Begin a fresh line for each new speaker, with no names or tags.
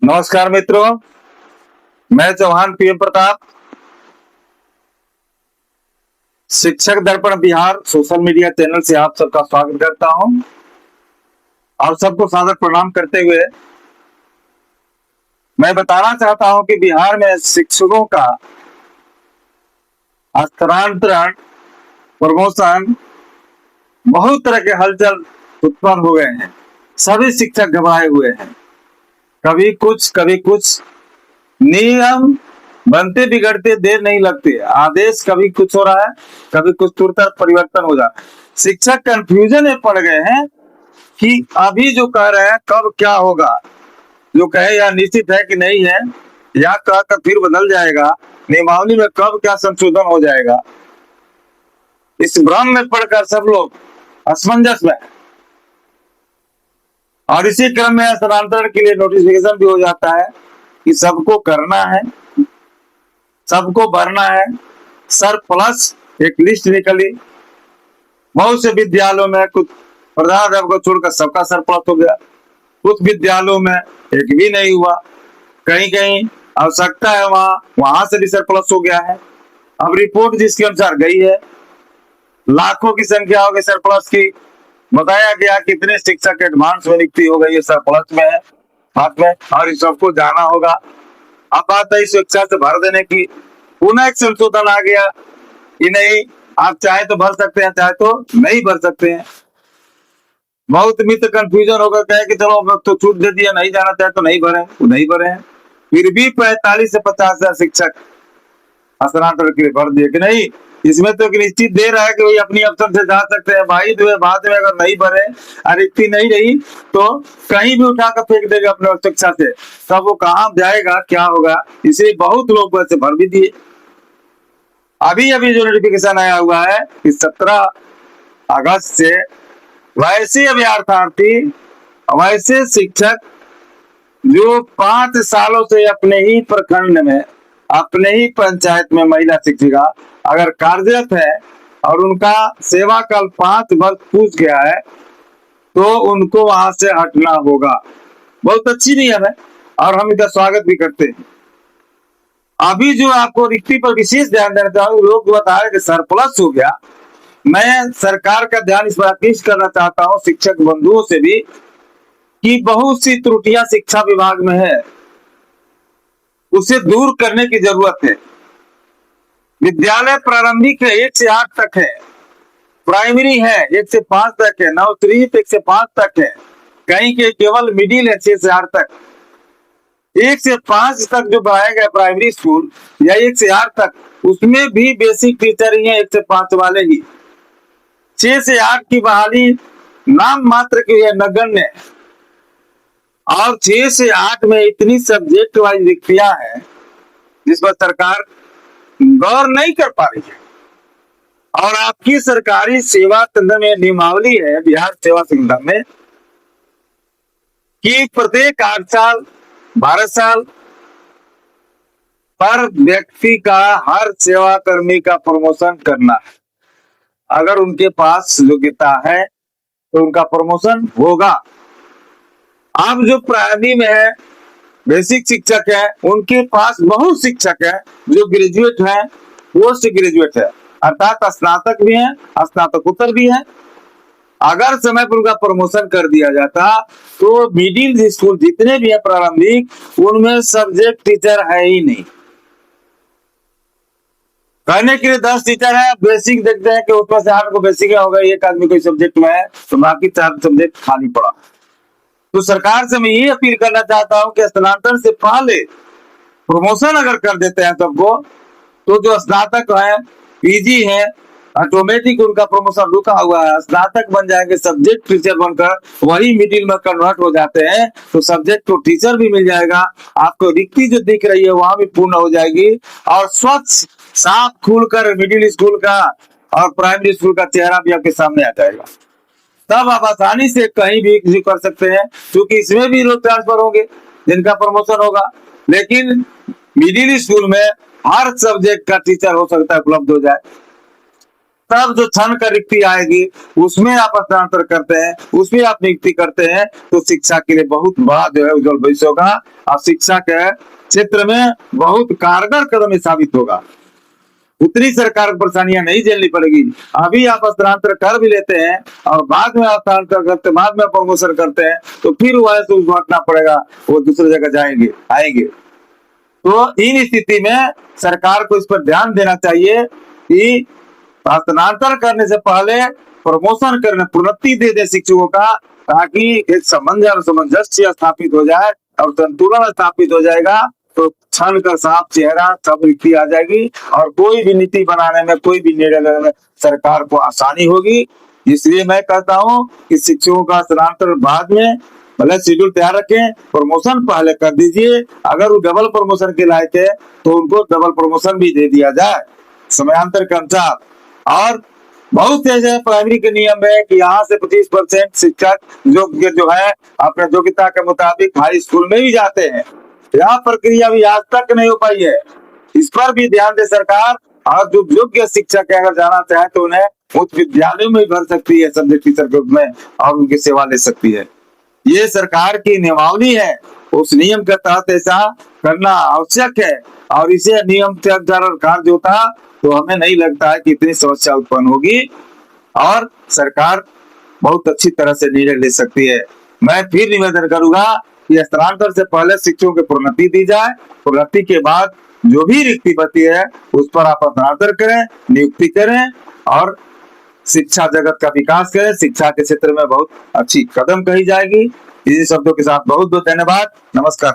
नमस्कार मित्रों, मैं चौहान पीएम प्रताप, शिक्षक दर्पण बिहार सोशल मीडिया चैनल से आप सबका स्वागत करता हूं। आप सबको सादर प्रणाम करते हुए मैं बताना चाहता हूं कि बिहार में शिक्षकों का स्थानांतरण, प्रमोशन, बहुत तरह के हलचल उत्पन्न हो गए हैं। सभी शिक्षक घबराए हुए हैं। कभी कुछ नियम बनते बिगड़ते देर नहीं लगती। आदेश कभी कुछ हो रहा है, कभी कुछ तुरंत परिवर्तन हो जाता है। शिक्षक कंफ्यूजन में पड़ गए हैं कि अभी जो कह रहे हैं कब क्या होगा। जो कहे या निश्चित है कि नहीं है, या कहकर फिर बदल जाएगा, नियमावली में कब क्या संशोधन हो जाएगा। इस भ्रम में पड़कर सब लोग असमंजस में, और इसी क्रम में स्थानांतरण के लिए नोटिफिकेशन भी हो जाता है कि सबको करना है, सबको भरना है। सर प्लस एक लिस्ट निकली। बहुत से विद्यालयों में कुछ प्रधानाध्यापक को छोड़कर सबका सर प्लस हो गया। कुछ विद्यालयों में एक भी नहीं हुआ। कहीं कहीं आवश्यकता है, वहां से भी सर प्लस हो गया है। अब रिपोर्ट जिसके अनुसार गई है, लाखों की संख्या हो गई सर प्लस की। बताया गया कितने शिक्षक एडवांस में नियुक्ति हो गई है, सर प्लस में है हाथ में, और इस सबको जाना होगा। अब बात है इस शिक्षा से भर देने की। पुनः एक संशोधन आ गया कि नहीं, आप चाहे तो भर सकते हैं, चाहे तो नहीं भर सकते हैं। बहुत मित्र कंफ्यूजन होकर कहे कि चलो तो छूट दे दिया, नहीं जाना चाहे तो नहीं भरे, वो नहीं भरे हैं। फिर भी 45 से 50 हजार शिक्षक स्थानांतरण के लिए भर दिए कि नहीं। इसमें तो निश्चित दे रहा है कि भाई अपनी अफसर से जा सकते हैं भाई, जो बाद में अगर नहीं भरे, रिक्ति नहीं रही तो कहीं भी उठाकर फेंक देगा अपने शिक्षा से, तब वो कहाँ जाएगा, क्या होगा। इसलिए बहुत लोग वैसे भर भी दिए। अभी अभी जो नोटिफिकेशन आया हुआ है कि 17 अगस्त से वैसे अभ्यर्थी, वैसे शिक्षक जो 5 सालों से अपने ही प्रखंड में, अपने ही पंचायत में महिला शिक्षिका अगर कार्यरत है और उनका सेवा काल 5 वर्ष पूछ गया है, तो उनको वहां से हटना होगा। बहुत अच्छी नियम है और हम इसका स्वागत भी करते हैं। अभी जो आपको रिक्ति पर विशेष ध्यान देना चाहूंगा, लोग बता रहे कि सरप्लस हो गया। मैं सरकार का ध्यान इस पर आकृष्ट करना चाहता हूँ, शिक्षक बंधुओं से भी, कि बहुत सी त्रुटियां शिक्षा विभाग में है, उसे दूर करने की जरूरत है। विद्यालय प्रारंभिक है 1 से 8 तक है, प्राइमरी है 1 से 5 तक है, नर्सरी 1 से 5 तक है, कहीं के केवल मिडिल है 6 से 8 तक। 1 से 5 तक जो बढ़ाया गया प्राइमरी स्कूल या 1 से 8 तक, उसमें भी बेसिक टीचर ही है 1 से 5 वाले ही। 6 से 8 की बहाली नाम मात्र की है, नगण्य। और 6 से 8 में इतनी सब्जेक्ट वाइज रिक्तियां हैं जिस पर सरकार गौर नहीं कर पा रही है। और आपकी सरकारी सेवा तंत्र में नियमावली है, बिहार सेवा संगठन में, कि प्रत्येक 8 साल 12 साल पर व्यक्ति का, हर सेवा कर्मी का प्रमोशन करना है। अगर उनके पास योग्यता है तो उनका प्रमोशन होगा। अब जो प्राइमरी में है, बेसिक शिक्षक है, उनके पास बहुत शिक्षक है जो ग्रेजुएट है, पोस्ट ग्रेजुएट है, अर्थात स्नातक भी है, स्नातकोत्तर भी है। अगर समय पर उनका प्रमोशन कर दिया जाता तो मिडिल स्कूल जितने भी है प्रारंभिक, उनमें सब्जेक्ट टीचर है ही नहीं। कहने के लिए 10 टीचर है, बेसिक देखते हैं कि उसमें से 8 को बेसिक होगा, एक आदमी कोई सब्जेक्ट में है तो बाकी 4 सब्जेक्ट खाली पड़ा। तो सरकार से मैं ये अपील करना चाहता हूं कि स्थानांतरण से पहले प्रमोशन अगर कर देते हैं सबको, तो जो स्नातक है, पीजी है, ऑटोमेटिक उनका प्रमोशन रुका हुआ है, स्नातक बन जाएंगे, सब्जेक्ट टीचर बनकर वही मिडिल में कन्वर्ट हो जाते हैं, तो सब्जेक्ट को टीचर भी मिल जाएगा। आपको रिक्ति जो दिख रही है वहां भी पूर्ण हो जाएगी, और स्वच्छ साफ खुलकर मिडिल स्कूल का और प्राइमरी स्कूल का चेहरा भी आपके सामने आ जाएगा। तब आप आसानी से कहीं भी कर सकते हैं, क्योंकि इसमें भी लोग ट्रांसफर होंगे जिनका प्रमोशन होगा। लेकिन मिडिल स्कूल में हर सब्जेक्ट का टीचर हो सकता है उपलब्ध हो जाए। तब जो क्षण का रिक्ति आएगी उसमें आप हस्तांतर करते हैं, उसमें आप नियुक्ति करते हैं, तो शिक्षा के लिए बहुत बड़ा जो है उज्जवल भविष्य होगा और शिक्षा के क्षेत्र में बहुत कारगर कदम साबित होगा। उतनी सरकार को परेशानियां नहीं झेलनी पड़ेगी। अभी आप हस्तांतर कर भी लेते हैं और बाद में हस्तांतर करते, बाद में प्रमोशन करते हैं, तो फिर वह तो घटना पड़ेगा, वो दूसरी जगह जाएंगे आएंगे। तो इन स्थिति में सरकार को इस पर ध्यान देना चाहिए कि हस्तांतर करने से पहले प्रमोशन करने, प्रोन्नति दे दे शिक्षकों का, ताकि एक संबंध और सामंजस्य स्थापित हो जाए और संतुलन स्थापित हो जाएगा। तो क्षण का साफ चेहरा, सब रिक्ति आ जाएगी और कोई भी नीति बनाने में, कोई भी निर्णय लेने में सरकार को आसानी होगी। इसलिए मैं कहता हूँ कि शिक्षकों का हस्तांतरण बाद में, भले शेड्यूल तैयार रखें, प्रमोशन पहले कर दीजिए। अगर वो डबल प्रमोशन के लायक है तो उनको डबल प्रमोशन भी दे दिया जाए समयांतर के अनुसार। और बहुत से ऐसे प्राइमरी के नियम है कि यहाँ से 25% शिक्षक जो है अपने योग्यता के मुताबिक हाई स्कूल में भी जाते हैं। यह प्रक्रिया भी आज तक नहीं हो पाई है। इस पर भी ध्यान दे सरकार, और जो योग्य शिक्षक अगर जाना चाहे तो उन्हें उच्च विद्यालयों में भर सकती है सब्जेक्ट टीचर के रूप में और उनकी सेवा ले सकती है। ये सरकार की नियमावली है, उस नियम के तहत ऐसा करना आवश्यक है और इसे नियम से अगर कार्य होता तो हमें नहीं लगता है कि इतनी समस्या उत्पन्न होगी और सरकार बहुत अच्छी तरह से निर्णय ले सकती है। मैं फिर निवेदन करूंगा कि हस्तांतरण से पहले शिक्षकों की प्रोन्नति दी जाए, प्रोन्नति के बाद जो भी रिक्ति बची है उस पर आप हस्तांतर करें, नियुक्ति करें और शिक्षा जगत का विकास करें। शिक्षा के क्षेत्र में बहुत अच्छी कदम कही जाएगी। इन शब्दों के साथ बहुत बहुत धन्यवाद। नमस्कार।